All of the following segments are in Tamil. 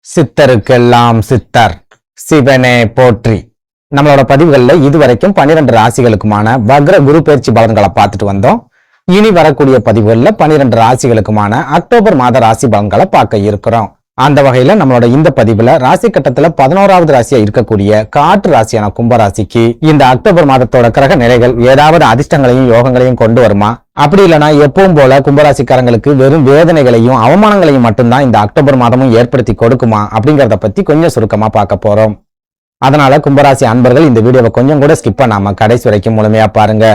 சித்தருக்கெல்லாம் சித்தர் சிவனே போற்றி. நம்மளோட பதிவுகளில் இதுவரைக்கும் 12 ராசிகளுக்குமான வக்ர குரு பயிற்சி பலன்களை பார்த்துட்டு வந்தோம். இனி வரக்கூடிய பதிவுகளில் 12 ராசிகளுக்குமான அக்டோபர் மாத ராசி பலன்களை பார்க்க இருக்கிறோம். அந்த வகையில நம்மளோட இந்த பதிவுல ராசி கட்டத்துல 11வது ராசியா இருக்கக்கூடிய காற்று ராசியான கும்பராசிக்கு இந்த அக்டோபர் மாதத்தோட கிரக நிலைகள் ஏதாவது அதிர்ஷ்டங்களையும் யோகங்களையும் கொண்டு வருமா, அப்படி இல்லைன்னா எப்பவும் போல கும்பராசிக்காரங்களுக்கு வெறும் வேதனைகளையும் அவமானங்களையும் மட்டும்தான் இந்த அக்டோபர் மாதமும் ஏற்படுத்தி கொடுக்குமா அப்படிங்கறத பத்தி கொஞ்சம் சுருக்கமா பார்க்க போறோம். அதனால கும்பராசி அன்பர்கள் இந்த வீடியோவை கொஞ்சம் கூட ஸ்கிப் பண்ணாம கடைசி வரைக்கும் முழுமையா பாருங்க.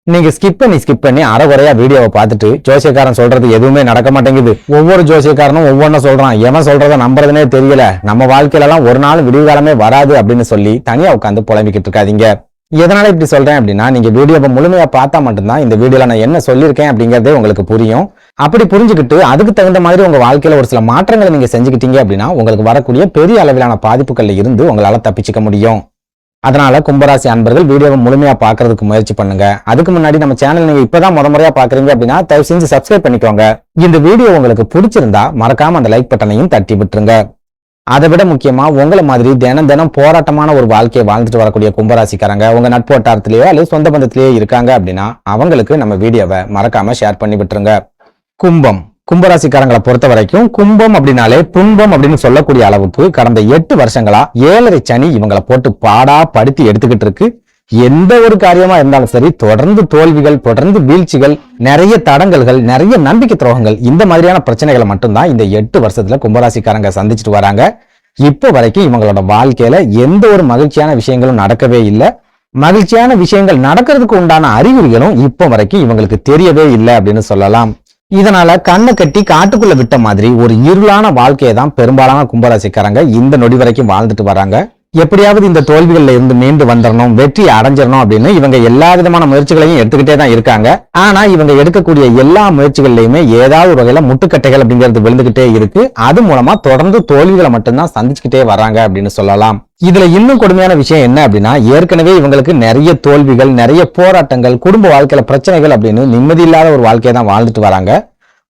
நீங்க ஸ்கிப் பண்ணி அரைகுறையா வீடியோவை பார்த்துட்டு ஜோசியக்காரன் சொல்றது எதுவுமே நடக்க மாட்டேங்குது, ஒவ்வொரு ஜோசியக்காரனும் ஒவ்வொன்னும் சொல்றான், எவன் சொல்றத நம்புறதுனே தெரியல, நம்ம வாழ்க்கையில எல்லாம் ஒரு நாள் விடிவுகாலமே வராது அப்படின்னு சொல்லி தனியா உட்காந்து புலம்பிக்கிட்டு இருக்காதீங்க. எதனால இப்படி சொல்றேன் அப்படின்னா, நீங்க வீடியோவை முழுமையா பார்த்தா மட்டும்தான் இந்த வீடியோல நான் என்ன சொல்லியிருக்கேன் அப்படிங்கறதே உங்களுக்கு புரியும். அப்படி புரிஞ்சுக்கிட்டு அதுக்கு தகுந்த மாதிரி உங்க வாழ்க்கையில ஒரு சில மாற்றங்களை நீங்க செஞ்சுக்கிட்டீங்க அப்படின்னா உங்களுக்கு வரக்கூடிய பெரிய அளவிலான பாதிப்புகள்ல இருந்து உங்களால தப்பிச்சுக்க முடியும். அதனால கும்பராசி அன்பர்கள் வீடியோவை முழுமையா பாக்குறதுக்கு முயற்சி பண்ணுங்க. அதுக்கு முன்னாடி நம்ம சேனல் நீங்க இப்பதான் முறையா பாக்குறீங்க அப்படின்னா தயவு செஞ்சு சப்ஸ்கிரைப் பண்ணிக்கோங்க. இந்த வீடியோ உங்களுக்கு பிடிச்சிருந்தா மறக்காம அந்த லைக் பட்டனையும் தட்டி விட்டுருங்க. அதை விட முக்கியமா உங்களை மாதிரி தினம் போராட்டமான ஒரு வாழ்க்கையை வாழ்ந்துட்டு வரக்கூடிய கும்பராசிக்காரங்க உங்க நட்பு வட்டாரத்திலேயோ அல்லது சொந்த பந்தத்திலேயோ இருக்காங்க அப்படின்னா அவங்களுக்கு நம்ம வீடியோவை மறக்காம ஷேர் பண்ணி விட்டுருங்க. கும்பராசிக்காரங்களை பொறுத்த வரைக்கும் கும்பம் அப்படின்னாலே துன்பம் அப்படின்னு சொல்லக்கூடிய அளவுக்கு கடந்த 8 வருஷங்களா 7.5 சனி இவங்களை போட்டு பாடா படுத்தி எடுத்துக்கிட்டு இருக்கு. எந்த ஒரு காரியமா இருந்தாலும் சரி தொடர்ந்து தோல்விகள், தொடர்ந்து வீழ்ச்சிகள், நிறைய தடங்கல்கள், நிறைய நம்பிக்கை துரோகங்கள், இந்த மாதிரியான பிரச்சனைகளை மட்டும்தான் இந்த 8 வருஷத்துல கும்பராசிக்காரங்க சந்திச்சுட்டு வராங்க. இப்போ வரைக்கும் இவங்களோட வாழ்க்கையில எந்த ஒரு மகிழ்ச்சியான விஷயங்களும் நடக்கவே இல்லை. மகிழ்ச்சியான விஷயங்கள் நடக்கிறதுக்கு உண்டான அறிகுறிகளும் இப்போ வரைக்கும் இவங்களுக்கு தெரியவே இல்லை அப்படின்னு சொல்லலாம். இதனால கண்ணை கட்டி காட்டுக்குள்ள விட்ட மாதிரி ஒரு இருளான வாழ்க்கையை தான் பெரும்பாலான கும்பராசிக்காரங்க இந்த நொடி வரைக்கும் வாழ்ந்துட்டு வராங்க. எப்படியாவது இந்த தோல்விகள்ல இருந்து மீண்டு வந்துடணும், வெற்றி அடைஞ்சிடணும் அப்படின்னு இவங்க எல்லா விதமான முயற்சிகளையும் எடுத்துக்கிட்டே தான் இருக்காங்க. ஆனா இவங்க எடுக்கக்கூடிய எல்லா முயற்சிகள்லயுமே ஏதாவது ஒரு வகையில முட்டுக்கட்டைகள் அப்படிங்கிறது விழுந்துகிட்டே இருக்கு. அது மூலமா தொடர்ந்து தோல்விகளை மட்டும்தான் சந்திச்சுக்கிட்டே வராங்க அப்படின்னு சொல்லலாம். இதுல இன்னும் கொடுமையான விஷயம் என்ன அப்படின்னா, ஏற்கனவே இவங்களுக்கு நிறைய தோல்விகள், நிறைய போராட்டங்கள், குடும்ப வாழ்க்கையில பிரச்சனைகள் அப்படின்னு நிம்மதி இல்லாத ஒரு வாழ்க்கையை தான் வாழ்ந்துட்டு வராங்க.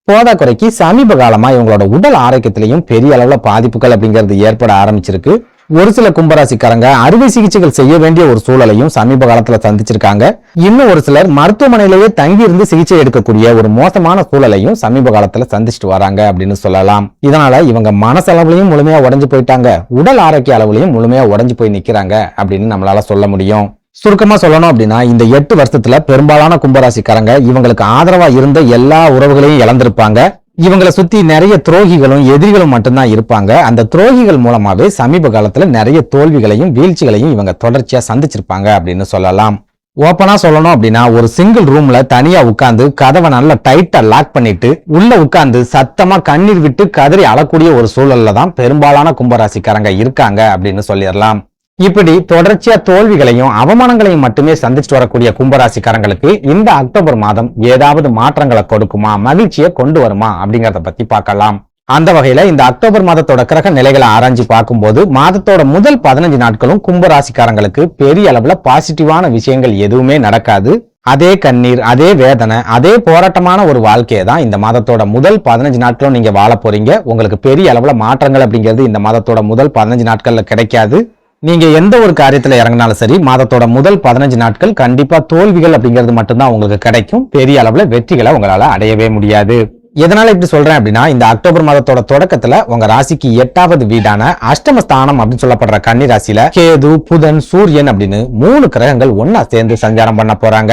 போதா குறைக்கு சமீப காலமா இவங்களோட உடல் ஆரோக்கியத்திலையும் பெரிய அளவுல பாதிப்புகள் அப்படிங்கிறது ஏற்பட ஆரம்பிச்சிருக்கு. ஒரு சில கும்பராசிக்காரங்க அறுவை சிகிச்சைகள் செய்ய வேண்டிய ஒரு சூழலையும் சமீப காலத்துல சந்திச்சிருக்காங்க. இன்னும் ஒரு சிலர் மருத்துவமனையிலேயே தங்கி இருந்து சிகிச்சை எடுக்கக்கூடிய ஒரு மோசமான சூழலையும் சமீப காலத்துல சந்திச்சுட்டு வராங்க அப்படின்னு சொல்லலாம். இதனால இவங்க மனசளவுலையும் முழுமையா உடைஞ்சு போயிட்டாங்க, உடல் ஆரோக்கிய அளவுலையும் முழுமையா உடைஞ்சு போய் நிக்கிறாங்க அப்படின்னு நம்மளால சொல்ல முடியும். சுருக்கமா சொல்லணும் அப்படின்னா இந்த 8 வருஷத்துல பெரும்பாலான கும்பராசிக்காரங்க இவங்களுக்கு ஆதரவா இருந்த எல்லா உறவுகளையும் இழந்திருப்பாங்க. இவங்களை சுத்தி நிறைய துரோகிகளும் எதிரிகளும் மட்டும்தான் இருப்பாங்க. அந்த துரோகிகள் மூலமாவே சமீப காலத்துல நிறைய தோல்விகளையும் வீழ்ச்சிகளையும் இவங்க தொடர்ச்சியா சந்திச்சிருப்பாங்க அப்படின்னு சொல்லலாம். ஓப்பனா சொல்லணும் அப்படின்னா ஒரு சிங்கிள் ரூம்ல தனியா உட்கார்ந்து கதவை நல்லா டைட்டா லாக் பண்ணிட்டு உள்ள உட்கார்ந்து சத்தமா கண்ணீர் விட்டு கதறி அழக்கூடிய ஒரு சூழல்ல தான் பெரும்பாலான கும்பராசிக்காரங்க இருக்காங்க அப்படின்னு சொல்லிடலாம். இப்படி தொடர்ச்சியா தோல்விகளையும் அவமானங்களையும் மட்டுமே சந்திச்சுட்டு வரக்கூடிய கும்பராசிக்காரங்களுக்கு இந்த அக்டோபர் மாதம் ஏதாவது மாற்றங்களை கொடுக்குமா, மகிழ்ச்சியை கொண்டு வருமா அப்படிங்கறத பத்தி பார்க்கலாம். அந்த வகையில இந்த அக்டோபர் மாதத்தோட கிரக நிலைகளை ஆராய்ச்சி பார்க்கும்போது மாதத்தோட முதல் 15 நாட்களும் கும்பராசிக்காரங்களுக்கு பெரிய அளவுல பாசிட்டிவான விஷயங்கள் எதுவுமே நடக்காது. அதே கண்ணீர், அதே வேதனை, அதே போராட்டமான ஒரு வாழ்க்கையை தான் இந்த மாதத்தோட முதல் 15 நாட்களும் நீங்க வாழ போறீங்க. உங்களுக்கு பெரிய அளவுல மாற்றங்கள் அப்படிங்கிறது இந்த மாதத்தோட முதல் 15 நாட்கள்ல கிடைக்காது. நீங்க எந்த ஒரு காரியத்துல இறங்கினாலும் சரி மாதத்தோட முதல் 15 நாட்கள் கண்டிப்பா தோல்விகள் அப்படிங்கிறது மட்டும்தான் உங்களுக்கு கிடைக்கும். பெரிய அளவுல வெற்றிகளை உங்களால அடையவே முடியாது. எதனால இப்படி சொல்றேன் அப்படின்னா, இந்த அக்டோபர் மாதத்தோட தொடக்கத்துல உங்க ராசிக்கு 8வது வீடான அஷ்டமஸ்தானம் அப்படின்னு சொல்லப்படுற கன்னி ராசியில கேது, புதன், சூரியன் அப்படின்னு 3 கிரகங்கள் ஒன்னா சேர்ந்து சஞ்சாரம் பண்ண போறாங்க.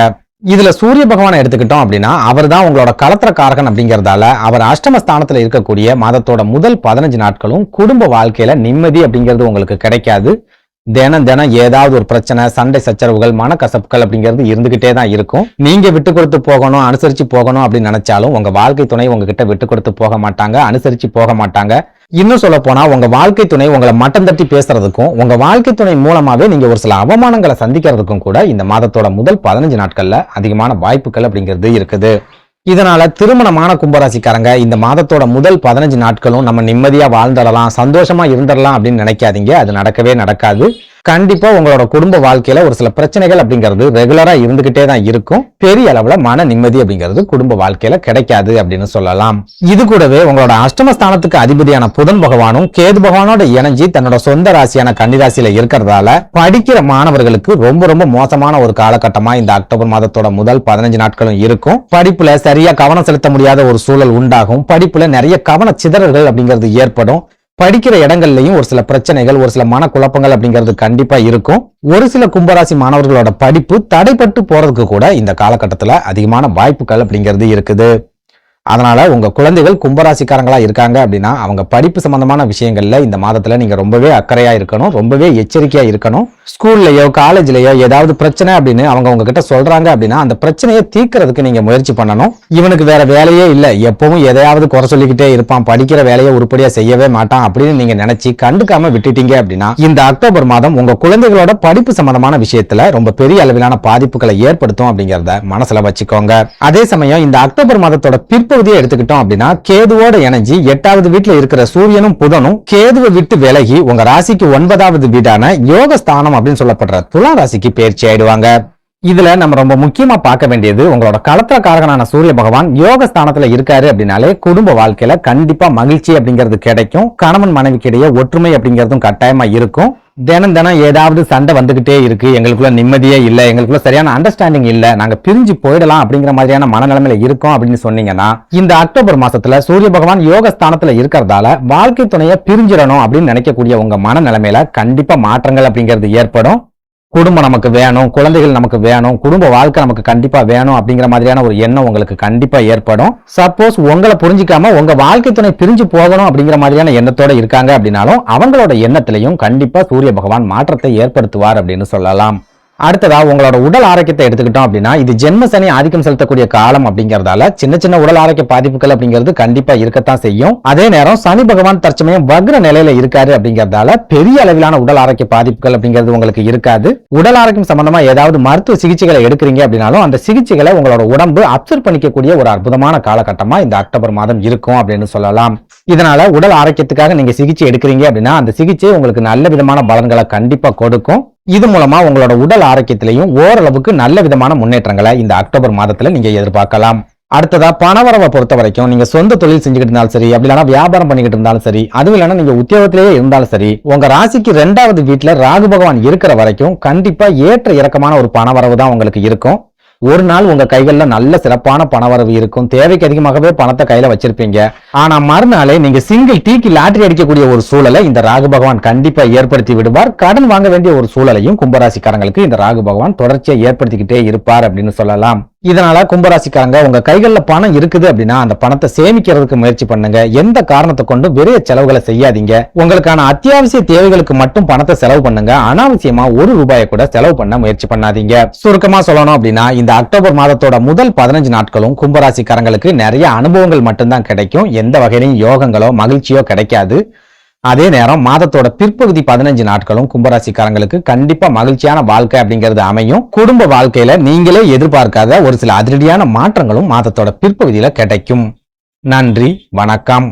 இதுல சூரிய பகவானை எடுத்துக்கிட்டோம் அப்படின்னா அவர் தான் உங்களோட களத்திர காரகன் அப்படிங்கறதால அவர் அஷ்டமஸ்தானத்துல இருக்கக்கூடிய மாதத்தோட முதல் 15 நாட்களும் குடும்ப வாழ்க்கையில நிம்மதி அப்படிங்கிறது உங்களுக்கு கிடைக்காது. தினம் ஏதாவது ஒரு பிரச்சனை, சண்டை சச்சரவுகள், மனக்கசப்புகள் அப்படிங்கிறது இருந்துகிட்டே தான் இருக்கும். நீங்க விட்டு கொடுத்து போகணும், அனுசரிச்சு போகணும் அப்படின்னு நினைச்சாலும் உங்க வாழ்க்கை துணை உங்ககிட்ட விட்டு கொடுத்து போக மாட்டாங்க, அனுசரிச்சு போக மாட்டாங்க. இன்னும் சொல்ல போனா உங்க வாழ்க்கை துணை உங்களை மட்டம் தட்டி பேசுறதுக்கும் உங்க வாழ்க்கை துணை மூலமாவே நீங்க ஒரு சில அவமானங்களை சந்திக்கிறதுக்கும் கூட இந்த மாதத்தோட முதல் 15 நாட்கள்ல அதிகமான வாய்ப்புகள் அப்படிங்கிறது இருக்குது. இதனால திருமணமான கும்பராசிக்காரங்க இந்த மாதத்தோட முதல் 15 நாட்களும் நம்ம நிம்மதியா வாழ்ந்துடலாம், சந்தோஷமா இருந்துடலாம் அப்படின்னு நினைக்காதீங்க. அது நடக்கவே நடக்காது. கண்டிப்பா உங்களோட குடும்ப வாழ்க்கையில ஒரு சில பிரச்சனைகள் அப்படிங்கிறது ரெகுலரா இருந்துகிட்டே தான் இருக்கும். பெரிய அளவுல மன நிம்மதி அப்படிங்கிறது குடும்ப வாழ்க்கையில கிடைக்காது அப்படின்னு சொல்லலாம். இது கூடவே உங்களோட அஷ்டமஸ்தானத்துக்கு அதிபதியான புதன் பகவானும் கேது பகவானோட இணைஞ்சி தன்னோட சொந்த ராசியான கன்னிராசியில இருக்கிறதால படிக்கிற மாணவர்களுக்கு ரொம்ப ரொம்ப மோசமான ஒரு காலகட்டமா இந்த அக்டோபர் மாதத்தோட முதல் 15 நாட்களும் இருக்கும். படிப்புல சரியா கவனம் செலுத்த முடியாத ஒரு சூழல் உண்டாகும். படிப்புல நிறைய கவன சிதறல்கள் அப்படிங்கிறது ஏற்படும். படிக்கிற இடங்கள்லயும் ஒரு சில பிரச்சனைகள், ஒரு சில மனக்குழப்பங்கள் அப்படிங்கிறது கண்டிப்பா இருக்கும். ஒரு சில கும்பராசி மாணவர்களோட படிப்பு தடைப்பட்டு போறதுக்கு கூட இந்த காலகட்டத்துல அதிகமான வாய்ப்புகள் அப்படிங்கிறது இருக்குது. அதனால உங்க குழந்தைகள் கும்பராசிக்காரங்களா இருக்காங்க அப்படின்னா அவங்க படிப்பு சம்பந்தமான விஷயங்கள்ல இந்த மாதத்துல நீங்க ரொம்பவே அக்கறையா இருக்கணும், ரொம்பவே எச்சரிக்கையா இருக்கணும். ஸ்கூல்லயோ காலேஜ்லயோ ஏதாவது பிரச்சனை அப்படின்னு அவங்க உங்ககிட்ட சொல்றாங்க அப்படின்னா அந்த பிரச்சனையை தீர்க்கறதுக்கு நீங்க முயற்சி பண்ணணும். இவனுக்கு வேற வேலையே இல்ல, எப்பவும் எதையாவது குறை சொல்லிக்கிட்டே இருப்பான், படிக்கிற வேலையை உருப்படியா செய்யவே மாட்டான் அப்படின்னு நீங்க நினைச்சு கண்டுக்காம விட்டுட்டீங்க அப்படின்னா இந்த அக்டோபர் மாதம் உங்க குழந்தைகளோட படிப்பு சம்பந்தமான விஷயத்துல ரொம்ப பெரிய அளவிலான பாதிப்புகளை ஏற்படுத்தும் அப்படிங்கறத மனசுல வச்சுக்கோங்க. அதே சமயம் இந்த அக்டோபர் மாதத்தோட பிற்பகுதியை எடுத்துக்கிட்டோம் அப்படின்னா கேதுவோட இணைஞ்சி 8வது வீட்டுல இருக்கிற சூரியனும் புதனும் கேதுவை விட்டு விலகி உங்க ராசிக்கு 9வது வீடான யோகஸ்தானம் அப்படின்னு சொல்லப்படுற துலா ராசிக்கு பயிற்சி ஆயிடுவாங்க. இதுல நம்ம ரொம்ப முக்கியமா பார்க்க வேண்டியது உங்களோட களத்திரக்காரகனான சூரிய பகவான் யோகஸ்தானத்துல இருக்காரு அப்படின்னாலே குடும்ப வாழ்க்கையில கண்டிப்பா மகிழ்ச்சி அப்படிங்கிறது கிடைக்கும். கணவன் மனைவிக்கு இடையே ஒற்றுமை அப்படிங்கிறதும் கட்டாயமா இருக்கும். தினம் தினம் ஏதாவது சண்டை வந்துகிட்டே இருக்கு, எங்களுக்குள்ள நிம்மதியே இல்ல, எங்களுக்குள்ள சரியான அண்டர்ஸ்டாண்டிங் இல்ல, நாங்க பிரிஞ்சு போயிடலாம் அப்படிங்கிற மாதிரியான மனநிலைமையில இருக்கோம் அப்படின்னு சொன்னீங்கன்னா இந்த அக்டோபர் மாசத்துல சூரிய பகவான் யோகஸ்தானத்துல இருக்கிறதால வாழ்க்கை துணையை பிரிஞ்சிடணும் அப்படின்னு நினைக்கக்கூடிய உங்க மனநிலைமையில கண்டிப்பா மாற்றங்கள் அப்படிங்கிறது ஏற்படும். குடும்பம் நமக்கு வேணும், குழந்தைகள் நமக்கு வேணும், குடும்ப வாழ்க்கை நமக்கு கண்டிப்பா வேணும் அப்படிங்கிற மாதிரியான ஒரு எண்ணம் உங்களுக்கு கண்டிப்பா ஏற்படும். சப்போஸ் உங்களை புரிஞ்சிக்காம உங்க வாழ்க்கை துணை பிரிஞ்சு போகணும் அப்படிங்கிற மாதிரியான எண்ணத்தோட இருக்காங்க அப்படின்னாலும் அவங்களோட எண்ணத்திலையும் கண்டிப்பா சூரிய பகவான் மாற்றத்தை ஏற்படுத்துவார் அப்படின்னு சொல்லலாம். அடுத்ததா உங்களோட உடல் ஆரோக்கியத்தை எடுத்துக்கிட்டோம் அப்படின்னா இது ஜென்ம சனி ஆதிக்கம் செலுத்தக்கூடிய காலம் அப்படிங்கறதால சின்ன சின்ன உடல் ஆரோக்கிய பாதிப்புகள் அப்படிங்கிறது கண்டிப்பா இருக்கத்தான் செய்யும். அதே நேரம் சனி பகவான் தற்சமயம் வக்ர நிலையில இருக்காரு அப்படிங்கறதால பெரிய அளவிலான உடல் ஆரோக்கிய பாதிப்புகள் அப்படிங்கிறது உங்களுக்கு இருக்காது. உடல் ஆரோக்கியம் சம்பந்தமா ஏதாவது மருத்துவ சிகிச்சைகளை எடுக்கிறீங்க அப்படின்னாலும் அந்த சிகிச்சைகளை உங்களோட உடம்பு அப்சர்வ் பண்ணிக்கக்கூடிய ஒரு அற்புதமான காலகட்டமா இந்த அக்டோபர் மாதம் இருக்கும் அப்படின்னு சொல்லலாம். இதனால உடல் ஆரோக்கியத்துக்காக நீங்க சிகிச்சை எடுக்கிறீங்க அப்படின்னா அந்த சிகிச்சை உங்களுக்கு நல்ல விதமான பலன்களை கண்டிப்பா கொடுக்கும். இது மூலமா உங்களோட உடல் ஆரோக்கியத்திலையும் ஓரளவுக்கு நல்ல விதமான முன்னேற்றங்களை இந்த அக்டோபர் மாதத்துல நீங்க எதிர்பார்க்கலாம். அடுத்ததா பணவரவை பொறுத்த வரைக்கும் நீங்க சொந்த தொழில் செஞ்சுக்கிட்டு இருந்தாலும் சரி, அப்படி இல்லைன்னா வியாபாரம் பண்ணிக்கிட்டு இருந்தாலும் சரி, அதுவும் இல்லைன்னா நீங்க உத்தியோகத்திலேயே இருந்தாலும் சரி, உங்க ராசிக்கு 2வது வீட்டுல ராகு பகவான் இருக்கிற வரைக்கும் கண்டிப்பா ஏற்ற இறக்கமான ஒரு பணவரவு தான் உங்களுக்கு இருக்கும். ஒரு நாள் உங்க கைகள்ல நல்ல சிறப்பான பணவரவு இருக்கும், தேவைக்கு அதிகமாகவே பணத்தை கையில வச்சிருப்பீங்க. ஆனா மறுநாளே நீங்க சிங்கிள் டீக்கு லாட்டரி அடிக்கக்கூடிய ஒரு சூழலை இந்த ராகு பகவான் கண்டிப்பா ஏற்படுத்தி விடுவார். கடன் வாங்க வேண்டிய ஒரு சூழலையும் கும்பராசிக்காரங்களுக்கு இந்த ராகு பகவான் தொடர்ச்சியா ஏற்படுத்திக்கிட்டே இருப்பார் அப்படின்னு சொல்லலாம். இதனால கும்பராசிக்காரங்க உங்க கைகள்ல பணம் இருக்குது அப்படின்னா அந்த பணத்தை சேமிக்கிறதுக்கு முயற்சி பண்ணுங்க. எந்த காரணத்தை கொண்டு விரைய செலவுகளை செய்யாதீங்க. உங்களுக்கான அத்தியாவசிய தேவைகளுக்கு மட்டும் பணத்தை செலவு பண்ணுங்க. அனாவசியமா ₹1 கூட செலவு பண்ண முயற்சி பண்ணாதீங்க. சுருக்கமா சொல்லணும் அப்படின்னா இந்த அக்டோபர் மாதத்தோட முதல் 15 நாட்களும் கும்பராசிக்காரங்களுக்கு நிறைய அனுபவங்கள் மட்டும்தான் கிடைக்கும். எந்த வகையிலும் யோகங்களோ மகிழ்ச்சியோ கிடைக்காது. அதே நேரம் மாதத்தோட பிற்பகுதி 15 நாட்களும் கும்பராசிக்காரங்களுக்கு கண்டிப்பா மகிழ்ச்சியான வாழ்க்கை அப்படிங்கிறது அமையும். குடும்ப வாழ்க்கையில நீங்களே எதிர்பார்க்காத ஒரு சில அதிரடியான மாற்றங்களும் மாதத்தோட பிற்பகுதியில கிடைக்கும். நன்றி, வணக்கம்.